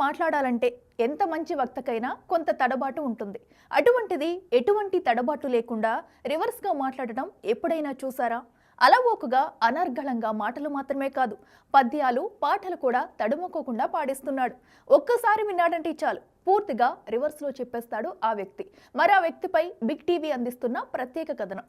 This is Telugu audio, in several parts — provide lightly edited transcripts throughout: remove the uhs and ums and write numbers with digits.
మాట్లాడాలంటే ఎంత మంచి వక్తకైనా కొంత తడబాటు ఉంటుంది. అటువంటిది ఎటువంటి తడబాటు లేకుండా రివర్స్గా మాట్లాడటం ఎప్పుడైనా చూసారా? అలవోకగా అనర్గళంగా మాటలు మాత్రమే కాదు, పద్యాలు పాటలు కూడా తడుముకోకుండా పాడిస్తున్నాడు. ఒక్కసారి విన్నాడంటే చాలు, పూర్తిగా రివర్స్లో చెప్పేస్తాడు ఆ వ్యక్తి. మరి ఆ వ్యక్తిపై బిగ్ టీవీ అందిస్తున్న ప్రత్యేక కథనం.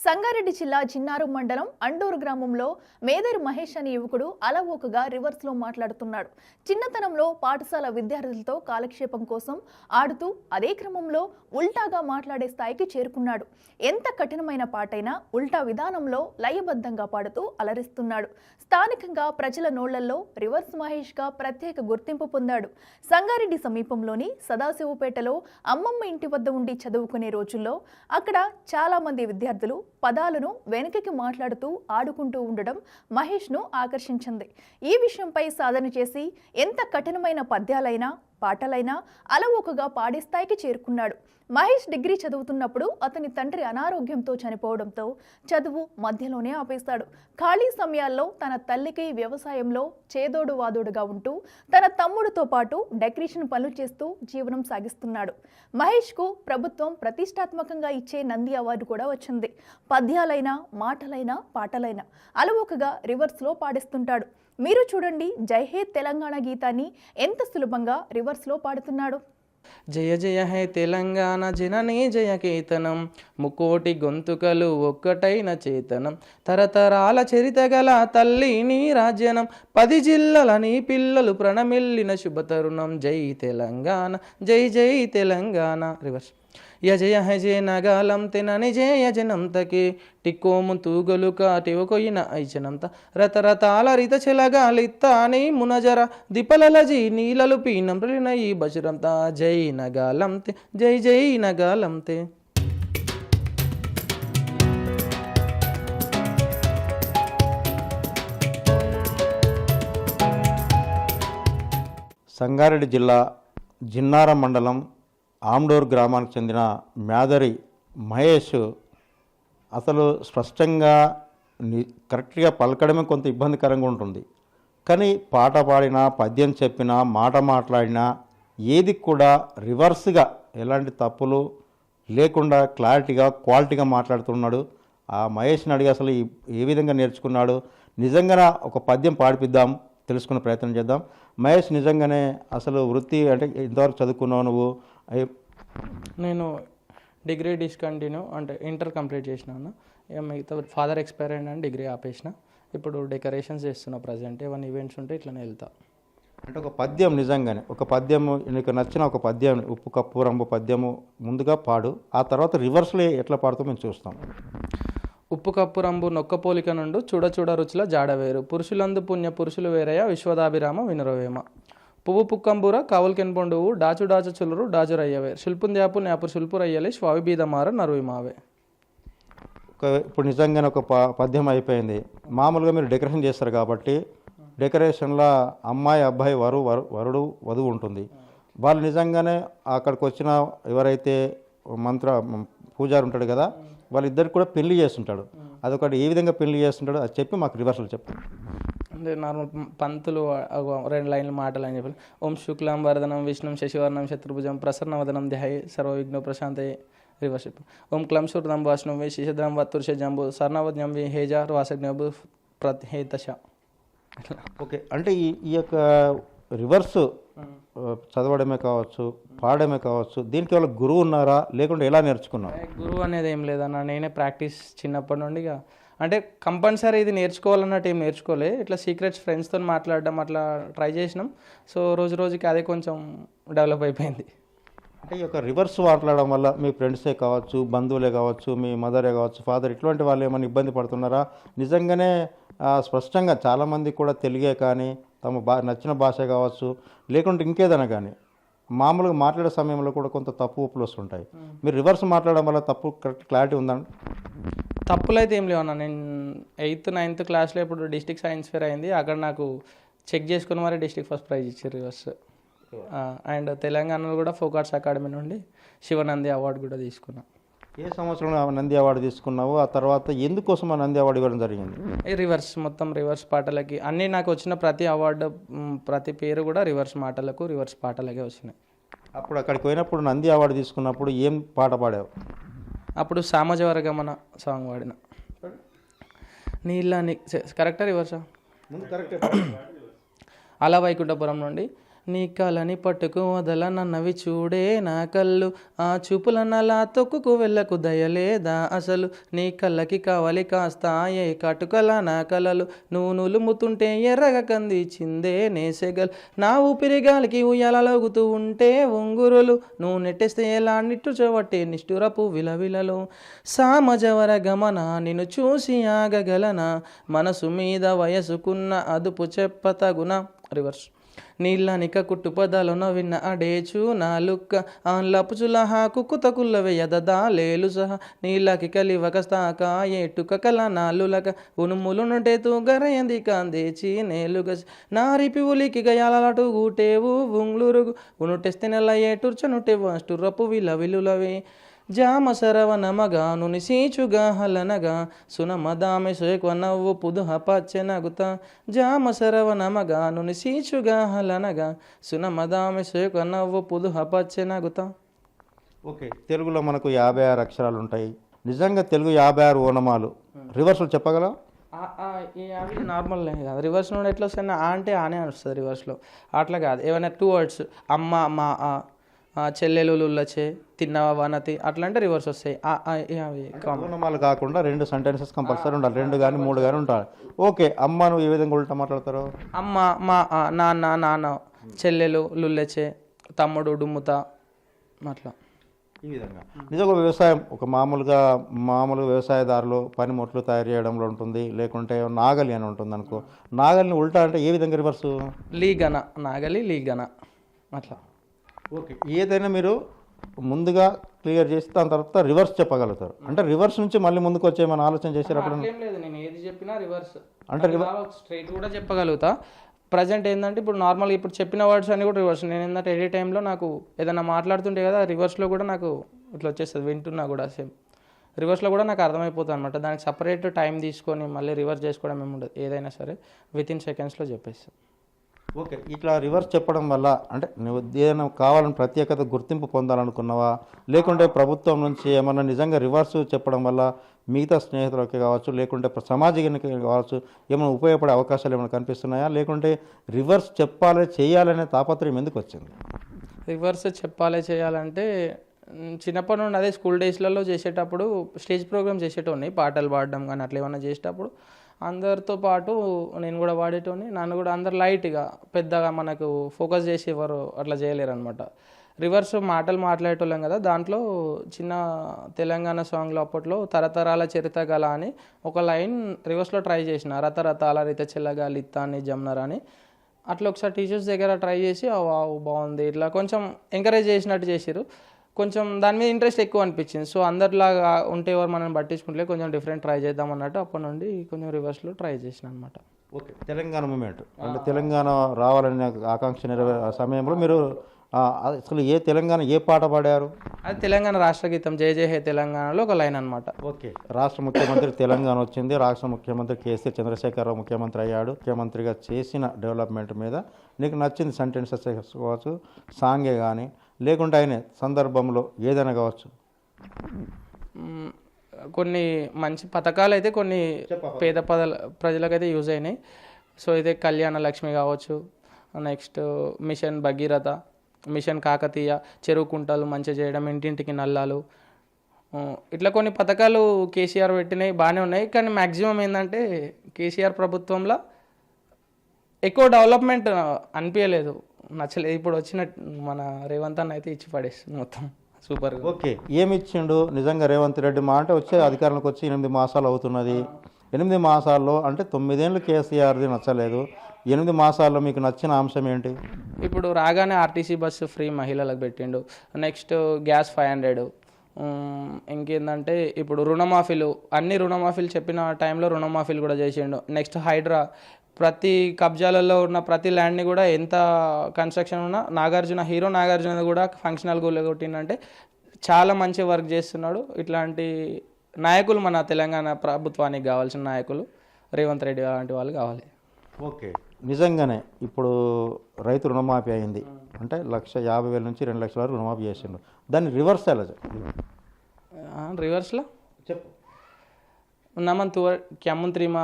సంగారెడ్డి జిల్లా జిన్నారం మండలం అండూరు గ్రామంలో మేదరి మహేష్ అనే యువకుడు అలవోకగా రివర్స్లో మాట్లాడుతున్నాడు. చిన్నతనంలో పాఠశాల విద్యార్థులతో కాలక్షేపం కోసం ఆడుతూ అదే క్రమంలో ఉల్టాగా మాట్లాడే స్థాయికి చేరుకున్నాడు. ఎంత కఠినమైన పాటైనా ఉల్టా విధానంలో లయబద్ధంగా పాడుతూ అలరిస్తున్నాడు. స్థానికంగా ప్రజల నోళ్లలో రివర్స్ మహేష్గా ప్రత్యేక గుర్తింపు పొందాడు. సంగారెడ్డి సమీపంలోని సదాశివపేటలో అమ్మమ్మ ఇంటి వద్ద ఉండి చదువుకునే రోజుల్లో అక్కడ చాలా మంది విద్యార్థులు పదాలను వెనుకకి మాట్లాడుతూ ఆడుకుంటూ ఉండడం మహేష్ను ఆకర్షించింది. ఈ విషయంపై సాధన చేసి ఎంత కఠినమైన పద్యాలైనా పాటలైనా అలవోకగా పాడే స్థాయికి చేరుకున్నాడు. మహేష్ డిగ్రీ చదువుతున్నప్పుడు అతని తండ్రి అనారోగ్యంతో చనిపోవడంతో చదువు మధ్యలోనే ఆపేశాడు. ఖాళీ సమయాల్లో తన తల్లికి వ్యవసాయంలో చేదోడు వాదోడుగా ఉంటూ తన తమ్ముడితో పాటు డెకరేషన్ పనులు చేస్తూ జీవనం సాగిస్తున్నాడు. మహేష్కు ప్రభుత్వం ప్రతిష్టాత్మకంగా ఇచ్చే నంది అవార్డు కూడా వచ్చింది. పద్యాలైనా మాటలైనా పాటలైనా అలవోకగా రివర్స్లో పాడిస్తుంటాడు. మీరు చూడండి జై హే తెలంగాణ గీతాన్ని ఎంత సులభంగా రివర్స్లో పాడుతున్నాడు. జయ జయ హే తెలంగాణ జననీ జయ కేతనం, ముకోటి గొంతుకలు ఒక్కటైన చేతనం, తరతరాల చరిత గల తల్లి నీ రాజ్యనం, 10 జిల్లల నీ పిల్లలు ప్రణమిల్లిన శుభతరుణం, జై తెలంగాణ జై జై తెలంగాణ. రివర్స్. యజయ హజే నగాలం తెనని జయ జనంతకే టిక్కోము తూగలు కాటివకొయిన ఐచనంత, రతరతాల రిత చెలగాలిత్త నీ మునజర దిపలలజీ నీలలు పీనం ప్రిలిన ఈ బజరంత, జై నగాలంతే జై జై నగాలంతే. సంగారెడ్డి జిల్లా జిన్నారం మండలం ఆమ్డోర్ గ్రామానికి చెందిన మేదరి మహేష్ అసలు స్పష్టంగా కరెక్ట్గా పలకడమే కొంత ఇబ్బందికరంగా ఉంటుంది. కానీ పాట పాడినా పద్యం చెప్పినా మాట మాట్లాడినా ఏది కూడా రివర్స్గా ఎలాంటి తప్పులు లేకుండా క్లారిటీగా క్వాలిటీగా మాట్లాడుతున్నాడు. ఆ మహేష్ని అడిగి అసలు ఏ విధంగా నేర్చుకున్నాడు, నిజంగా ఒక పద్యం పాడిపిద్దాం, తెలుసుకునే ప్రయత్నం చేద్దాం. మహేష్, నిజంగానే అసలు వృత్తి అంటే ఇంతవరకు చదువుకున్నావు నువ్వు? నేను డిగ్రీ డిస్కంటిన్యూ అంటే ఇంటర్ కంప్లీట్ చేసినాను. మిగతా ఫాదర్ ఎక్స్పైర్ అయినా డిగ్రీ ఆపేసిన. ఇప్పుడు డెకరేషన్స్ చేస్తున్నా ప్రజెంట్. ఏమైనా ఈవెంట్స్ ఉంటే ఇట్లనే వెళ్తా. అంటే ఒక పద్యం, నిజంగానే ఒక పద్యము నీకు నచ్చిన ఒక పద్యం, ఉప్పు కప్పు రంబు పద్యము ముందుగా పాడు, ఆ తర్వాత రివర్స్లో ఎట్లా పాడుతూ మేము చూస్తాం. ఉప్పు కప్పు రంబు నొక్క పోలిక నుండు చూడ చూడ రుచుల జాడవేరు, పురుషులందు పుణ్య పురుషులు వేరయ విశ్వదాభిరామ వినురవేమ, పువ్వు పుక్కంబూర కావులకెన్పొండువు డాచు డాచు చులురు డాజురయ్యవే, శిల్పుంద్యాపు న్యాపు శిల్పురయ్యలే శ్వావి బీదమార నరువిమావే. ఇప్పుడు నిజంగానే ఒక పద్యం అయిపోయింది. మామూలుగా మీరు డెకరేషన్ చేస్తారు కాబట్టి డెకరేషన్లో అమ్మాయి అబ్బాయి వరుడు వధువు ఉంటుంది. వాళ్ళు నిజంగానే అక్కడికి వచ్చిన ఎవరైతే పూజారి ఉంటాడు కదా, వాళ్ళిద్దరికి కూడా పెళ్లి చేస్తుంటాడు. అదొకటి ఏ విధంగా పెళ్లి చేస్తుంటాడో అది చెప్పి మాకు రివర్సల్ చెప్పండి. అంటే నార్మల్ పంతులు 2 లైన్లు మాటలు అని చెప్పి, ఓం శుక్లాం వరదనం విష్ణుం శశివర్ణం శత్రుభుజం ప్రసన్నవదనం ధ్యాయే సర్వవిఘ్నో ప్రశాంతయే. రివర్స్. ఓం క్లం శూర్ణం వాష్ణం వే శిశద్రం వత్తుర్ష జంబు సర్ణవజ్ఞం వి హేజ వాసజ్ఞబు ప్రతిహేతశ. ఓకే, అంటే ఈ యొక్క రివర్స్ చదవడమే కావచ్చు, పాడమే కావచ్చు, దీనికి వాళ్ళ గురువు ఉన్నారా లేకుంటే ఎలా నేర్చుకున్నారు? గురువు అనేది ఏం లేదన్న, నేనే ప్రాక్టీస్ చిన్నప్పటి నుండి. అంటే కంపల్సరీ ఇది నేర్చుకోవాలన్నట్టు ఏం నేర్చుకోలే, ఇట్లా సీక్రెట్స్ ఫ్రెండ్స్తో మాట్లాడడం అట్లా ట్రై చేసినాం. సో రోజు రోజుకి అదే కొంచెం డెవలప్ అయిపోయింది. అంటే ఈ యొక్క రివర్స్ మాట్లాడడం వల్ల మీ ఫ్రెండ్సే కావచ్చు, బంధువులే కావచ్చు, మీ మదరే కావచ్చు, ఫాదర్ ఇటువంటి వాళ్ళు ఏమైనా ఇబ్బంది పడుతున్నారా? నిజంగానే స్పష్టంగా చాలామంది కూడా తెలుగే కానీ తమ నచ్చిన భాష కావచ్చు లేకుంటే ఇంకేదైనా కానీ మామూలుగా మాట్లాడే సమయంలో కూడా కొంత తప్పు ఒప్పులు వస్తుంటాయి. మీరు రివర్స్ మాట్లాడడం వల్ల తప్పు కరెక్ట్ క్లారిటీ ఉందండి? తప్పులు అయితే ఏం లేవన్నా. నేను 8th 9th క్లాస్లో ఇప్పుడు డిస్ట్రిక్ట్ సైన్స్ ఫేర్ అయింది, అక్కడ నాకు చెక్ చేసుకుని మరి డిస్ట్రిక్ట్ ఫస్ట్ ప్రైజ్ ఇచ్చారు రివర్స్. అండ్ తెలంగాణలో కూడా ఫోక్ ఆర్ట్స్ అకాడమీ నుండి శివనంది అవార్డు కూడా తీసుకున్నా. ఏ సంవత్సరంలో నంది అవార్డు తీసుకున్నావు, ఆ తర్వాత ఎందుకోసం ఆ నంది అవార్డు ఇవ్వడం జరిగింది? ఈ రివర్స్ మొత్తం రివర్స్ పాటలకి అన్నీ నాకు వచ్చిన ప్రతి అవార్డు ప్రతి పేరు కూడా రివర్స్ మాటలకు రివర్స్ పాటలకే వచ్చినాయి. అప్పుడు అక్కడికి పోయినప్పుడు నంది అవార్డు తీసుకున్నప్పుడు ఏం పాట పాడావు? అప్పుడు సామజవరగమన సాంగ్ పాడిన. నీళ్ళ కరెక్టా రివర్సా? ముందు కరెక్ట్. అలా వైకుంఠపురం నుండి నీ కళని పట్టుకు వదలనన్నవి చూడే నా కళ్ళు, ఆ చూపులనలా తొక్కుకు వెళ్ళకు దయలేదా అసలు, నీ కళ్ళకి కావాలి కాస్త ఏ కాటుకల నా కలలు, నువ్వు నులుముతుంటే ఎర్రగ కంది చిందే నేసెగల్, నా ఊపిరి గాలికి ఉయ్యాలగుతూ ఉంటే ఉంగురులు, నువ్వు నెట్టేస్తే ఎలా నిట్టుచబట్టే నిష్ఠురపు విలవిలలు, సామజవర గమన నిన్ను చూసి ఆగగలనా, మనసు మీద వయసుకున్న అదుపు చెప్పతగున. రివర్స్ నీళ్ళనిక కుట్టు పదాలను విన్న అడేచు నా లుక్క ఆన్లపుచుల కుక్కుత కుల్లవే యదదా లేలు సహా, నీళ్ళకి కలివక స్తాక ఏటుక కల నాలులక ఉనుములు నుంటే తూగరయంది కాందేచి నేలుగ, నారిపి ఉలికి గయాలటు గూటేవు ఉంగ్లురుగు, ఉనుటెస్తే నెల ఏటుర్చనుటేవు అష్టురపు విలవిలులవే, జామ సరవన మగాను నిశీచుగా హలనగా సునమదామె సోయకు నవ్వు పుదుహ పచ్చెనగుత, జామ సరవన మగాను నిశీచుగా హలనగా సునమదామె సోయకు నవ్వు పుదుహ పచ్చెనగుత. ఓకే, తెలుగులో మనకు 56 అక్షరాలు ఉంటాయి. నిజంగా తెలుగు 56 ఓనమాలు రివర్స్లు చెప్పగలవు? అవి నార్మల్ కాదు. రివర్స్ నుండి ఎట్లా వస్తాయి? అంటే ఆనే వస్తుంది రివర్స్లో, అట్లా కాదు. ఏమైనా 2 వర్డ్స్ అమ్మ మా చెల్లెలు లుల్లచే తిన్నవా వనతి అట్లా అంటే రివర్స్ వస్తాయి. అవి ఓనమాలు కాకుండా 2 సెంటెన్సెస్ కంపల్సరీ ఉండాలి, 2 కానీ 3 కానీ ఉంటాయి. ఓకే, అమ్మ నువ్వు ఏ విధంగా ఉల్టా మాట్లాడతారు? అమ్మ మా నాన్న నాన్న, చెల్లెలు లుల్లెచే, తమ్ముడు డుమ్ముతా అట్లా ఈ విధంగా. నిజంగా వ్యవసాయం ఒక మామూలుగా వ్యవసాయదారులు పనిముట్లు తయారు చేయడంలో ఉంటుంది, లేకుంటే నాగలి అని ఉంటుంది అనుకో, నాగలిని ఉల్టా అంటే ఏ విధంగా రివర్సు? లీగన నాగలి లీగన అట్లా. ఓకే, ఏదైనా మీరు ముందుగా క్లియర్ చేసి దాని తర్వాత రివర్స్ చెప్పగలుగుతారు అంటే రివర్స్ నుంచి మళ్ళీ ముందుకు వచ్చే మన ఆలోచన చేసేటప్పుడు ఏం లేదు, నేను ఏది చెప్పినా రివర్స్ అంటే స్ట్రైట్ కూడా చెప్పగలుగుతా. ప్రజెంట్ ఏంటంటే ఇప్పుడు నార్మల్గా ఇప్పుడు చెప్పిన వర్డ్స్ అన్ని కూడా రివర్స్. నేను ఏంటంటే ఎనీ టైంలో నాకు ఏదైనా మాట్లాడుతుంటే కదా రివర్స్లో కూడా నాకు ఇట్లా వచ్చేస్తుంది, వింటున్నా కూడా సేమ్ రివర్స్లో కూడా నాకు అర్థమైపోతుంది అనమాట. దానికి సపరేట్ టైం తీసుకొని మళ్ళీ రివర్స్ చేసుకోవడం ఏమి ఉండదు, ఏదైనా సరే వితిన్ సెకండ్స్లో చెప్పేస్తాను. ఓకే, ఇట్లా రివర్స్ చెప్పడం వల్ల అంటే నువ్వు ఏదైనా కావాలని ప్రత్యేకత గుర్తింపు పొందాలనుకున్నావా, లేకుంటే ప్రభుత్వం నుంచి ఏమన్నా నిజంగా రివర్స్ చెప్పడం వల్ల మిగతా స్నేహితులకి కావచ్చు, లేకుంటే సమాజానికి కావచ్చు ఏమైనా ఉపయోగపడే అవకాశాలు ఏమైనా కనిపిస్తున్నాయా, లేకుంటే రివర్స్ చెప్పాలి చేయాలనే తాపత్రయం ఎందుకు వచ్చింది? రివర్స్ చెప్పాలి చేయాలంటే చిన్నప్పటి నుండి అదే స్కూల్ డేస్లలో చేసేటప్పుడు స్టేజ్ ప్రోగ్రామ్ చేసేటోని, పాటలు పాడడం కానీ అట్లా ఏమన్నా చేసేటప్పుడు అందరితో పాటు నేను కూడా పాడేటోని. నన్ను కూడా అందరు లైట్గా పెద్దగా మనకు ఫోకస్ చేసేవారు అట్లా చేయలేరు అనమాట. రివర్స్ మాటలు మాట్లాడేటోళ్ళం కదా, దాంట్లో చిన్న తెలంగాణ సాంగ్లో అప్పట్లో తరతరాల చరిత గల అని ఒక లైన్ రివర్స్లో ట్రై చేసిన, రతరతాల రిత చెల్లగా లిత్తాన్ని జమ్నర్ అని. అట్లా ఒకసారి టీచర్స్ దగ్గర ట్రై చేసి బాగుంది ఇట్లా కొంచెం ఎంకరేజ్ చేసినట్టు చేసారు. కొంచెం దాని మీద ఇంట్రెస్ట్ ఎక్కువ అనిపించింది. సో అందరిలాగా ఉంటే ఎవరు మనల్ని పట్టించుకుంటే కొంచెం డిఫరెంట్ ట్రై చేద్దాం అన్నట్టు అప్పటి నుండి కొంచెం రివర్స్లో ట్రై చేసిన అనమాట. ఓకే, తెలంగాణ మూమెంట్ అంటే తెలంగాణ రావాలనే ఆకాంక్ష సమయంలో మీరు అసలు తెలంగాణ ఏ పాట పాడారు? అది తెలంగాణ రాష్ట్ర గీతం జయ జయ హే తెలంగాణలో ఒక లైన్ అనమాట. ఓకే, రాష్ట్ర ముఖ్యమంత్రి తెలంగాణ వచ్చింది, రాష్ట్ర ముఖ్యమంత్రి కేసీఆర్ చంద్రశేఖరరావు ముఖ్యమంత్రి అయ్యాడు. ముఖ్యమంత్రిగా చేసిన డెవలప్మెంట్ మీద నీకు నచ్చింది సెంటెన్సెస్ కావచ్చు, సాంగే కానీ లేకుంటే ఆయన సందర్భంలో ఏదైనా కావచ్చు. కొన్ని మంచి పథకాలు అయితే కొన్ని పేద ప్రజలకైతే యూజ్ అయినాయి. సో ఇదే కళ్యాణ లక్ష్మి కావచ్చు, next mission Bhagiratha, mission Kakatiya, చెరువు కుంటలు మంచిగా చేయడం, ఇంటింటికి నల్లాలు, ఇట్లా కొన్ని పథకాలు కేసీఆర్ పెట్టినాయి బాగానే ఉన్నాయి. కానీ మ్యాక్సిమం ఏంటంటే కేసీఆర్ ప్రభుత్వంలో ఎక్కువ డెవలప్మెంట్ అనిపించలేదు, నచ్చలేదు. ఇప్పుడు వచ్చిన మన రేవంత్ అన్న అయితే ఇచ్చి పడేస్తుంది మొత్తం సూపర్. ఓకే, ఏమి ఇచ్చిండు నిజంగా రేవంత్ రెడ్డి? మా అంటే వచ్చే అధికారంలోకి వచ్చి 8 మాసాలు అవుతున్నది. 8 మాసాల్లో అంటే 9 ఏళ్ళు కేసీఆర్ది నచ్చలేదు, 8 మాసాల్లో మీకు నచ్చిన అంశం ఏంటి? ఇప్పుడు రాగానే ఆర్టీసీ బస్సు ఫ్రీ మహిళలకు పెట్టిండు, నెక్స్ట్ గ్యాస్ 500, ఇంకేందంటే ఇప్పుడు రుణమాఫీలు, అన్ని రుణమాఫీలు చెప్పిన టైంలో రుణమాఫీలు కూడా చేసిండు. నెక్స్ట్ హైడ్రా, ప్రతి కబ్జాలలో ఉన్న ప్రతి ల్యాండ్ని కూడా ఎంత కన్స్ట్రక్షన్ ఉన్నా హీరో నాగార్జున కూడా ఫంక్షనల్ గోల్ కొట్టిందంటే చాలా మంచి వర్క్ చేస్తున్నాడు. ఇట్లాంటి నాయకులు మన తెలంగాణ ప్రభుత్వానికి కావాల్సిన నాయకులు రేవంత్ రెడ్డి అలాంటి వాళ్ళు కావాలి. ఓకే, నిజంగానే ఇప్పుడు రైతు రుణమాఫీ అయింది అంటే 1,50,000 నుంచి 2 లక్షల వరకు రుణమాఫీ చేసిండు. దాన్ని రివర్స్ ఎలా రివర్స్లో చెప్పు. ನಮ್ಮನ್ ಕ್ಯಾಮುಂತ್ರಿಮ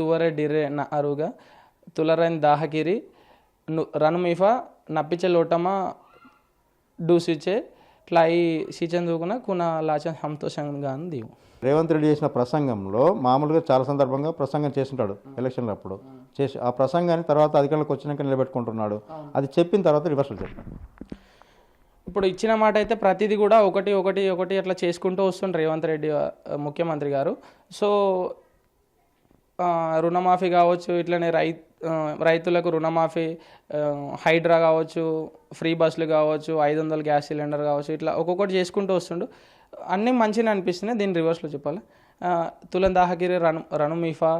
ತುವರೆ ಡಿರೆ ಅರುಗ ತುಲರನ್ ದಾಹಕಿರಿ ರನುಮಿಫಾ ನಪ್ಪಿಚೆ ಲೋಟಮ డూసిచే ఇట్లా ఈ సీచందుకున కున లాచ సంతోషంగా దీవు. రేవంత్ రెడ్డి చేసిన ప్రసంగంలో మామూలుగా చాలా సందర్భంగా ప్రసంగం చేస్తుంటాడు ఎలక్షన్లు అప్పుడు చేసి ఆ ప్రసంగాన్ని తర్వాత అధికారులకు వచ్చినాక నిలబెట్టుకుంటున్నాడు. అది చెప్పిన తర్వాత రివర్సల్ చెప్పాడు. ఇప్పుడు ఇచ్చిన మాట అయితే ప్రతిదీ కూడా ఒకటి ఒకటి ఒకటి అట్లా చేసుకుంటూ వస్తుండ్రు రేవంత్ రెడ్డి ముఖ్యమంత్రి గారు. సో రుణమాఫీ కావచ్చు, ఇట్లనే రైతులకు రుణమాఫీ, హైడ్రా కావచ్చు, ఫ్రీ బస్సులు కావచ్చు, 500 గ్యాస్ సిలిండర్ కావచ్చు, ఇట్లా ఒక్కొక్కటి చేసుకుంటూ వస్తుండు. అన్నీ మంచిగా అనిపిస్తున్నాయి. దీని రివర్స్లో చెప్పాలి. తులం దాహగిరి రణుమీఫా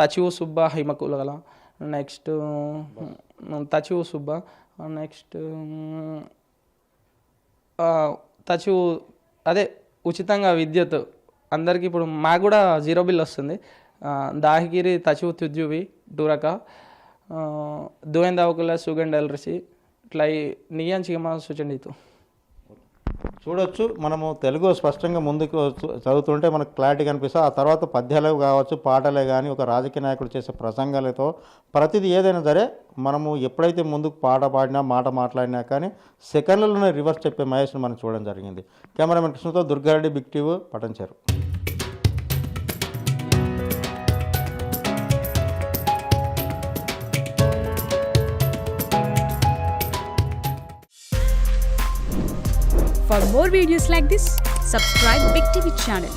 తచివు సుబ్బ హిమకులగల, నెక్స్ట్ తచివు సుబ్బ, నెక్స్ట్ తచివు అదే ఉచితంగా విద్యుత్ అందరికీ. ఇప్పుడు మాకు కూడా 0 బిల్ వస్తుంది. దాహగిరి తచివు తుజ్జువి డూరక దువేందావుకుల సుగండ్ ఎల్రసి ఇట్లా నియాంచికమా సూచనీతు చూడొచ్చు. మనము తెలుగు స్పష్టంగా ముందుకు చదువుతుంటే మనకు క్లారిటీ కనిపిస్తుంది. ఆ తర్వాత పద్యాలే కావచ్చు, పాటలే కానీ, ఒక రాజకీయ నాయకుడు చేసే ప్రసంగాలతో ప్రతిదీ ఏదైనా సరే మనము ఎప్పుడైతే ముందుకు పాట పాడినా, మాట మాట్లాడినా కానీ సెకండ్లలోనే రివర్స్ చెప్పే మహేష్ని మనం చూడడం జరిగింది. కెమెరామెన్ కృష్ణతో Durga Reddy, big TV, Patancheru. For more videos like this, subscribe Big TV channel.